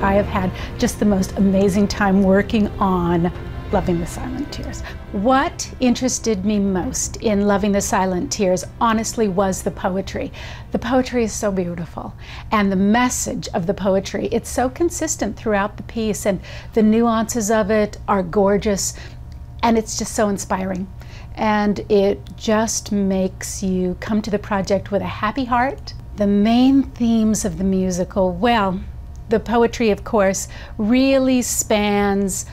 I have had just the most amazing time working on Loving the Silent Tears. What interested me most in Loving the Silent Tears, honestly, was the poetry. The poetry is so beautiful, and the message of the poetry, it's so consistent throughout the piece, and the nuances of it are gorgeous, and it's just so inspiring. And it just makes you come to the project with a happy heart. The main themes of the musical, well, the poetry, of course, really spans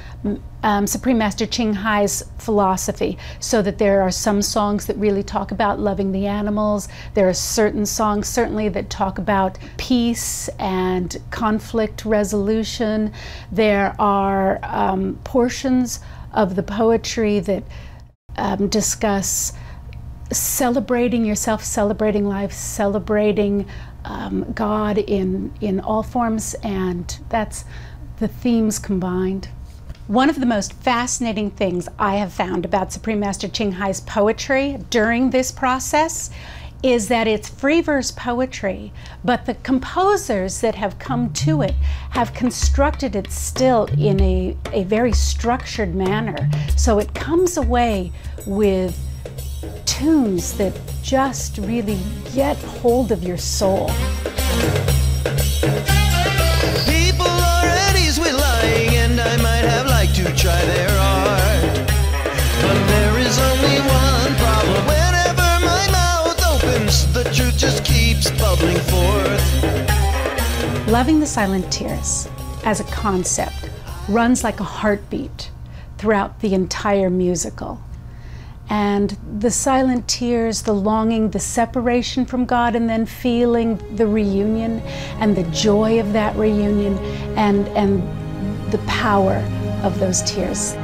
Supreme Master Ching Hai's philosophy, so that there are some songs that really talk about loving the animals. There are certain songs, certainly, that talk about peace and conflict resolution. There are portions of the poetry that discuss celebrating yourself, celebrating life, celebrating God in all forms, and that's the themes combined. One of the most fascinating things I have found about Supreme Master Ching Hai's poetry during this process is that it's free verse poetry, but the composers that have come to it have constructed it still in a very structured manner. So it comes away with tunes that just really get hold of your soul. People are at ease with lying, and I might have liked to try their art. But there is only one problem. Whenever my mouth opens, the truth just keeps bubbling forth. Loving the Silent Tears as a concept runs like a heartbeat throughout the entire musical. And the silent tears, the longing, the separation from God, and then feeling the reunion and the joy of that reunion, and the power of those tears.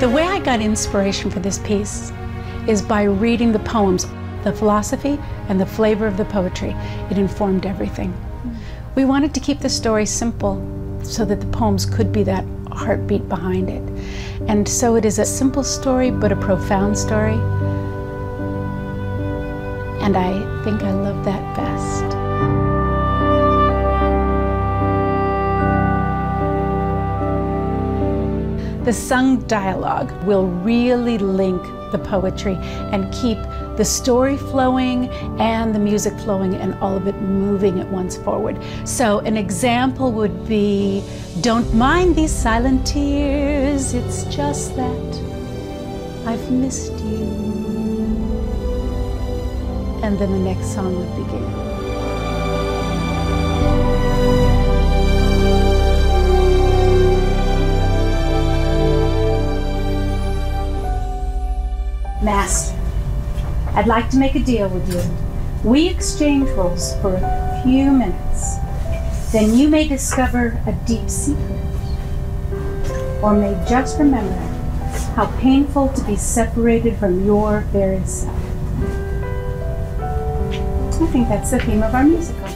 The way I got inspiration for this piece is by reading the poems. The philosophy and the flavor of the poetry, it informed everything. We wanted to keep the story simple so that the poems could be that heartbeat behind it. And so it is a simple story, but a profound story. And I think I love that best. The sung dialogue will really link the poetry and keep the story flowing and the music flowing and all of it moving at once forward. So an example would be, "Don't mind these silent tears, it's just that I've missed you." And then the next song would begin. Master, I'd like to make a deal with you. We exchange roles for a few minutes. Then you may discover a deep secret, or may just remember how painful to be separated from your very self. I think that's the theme of our musical.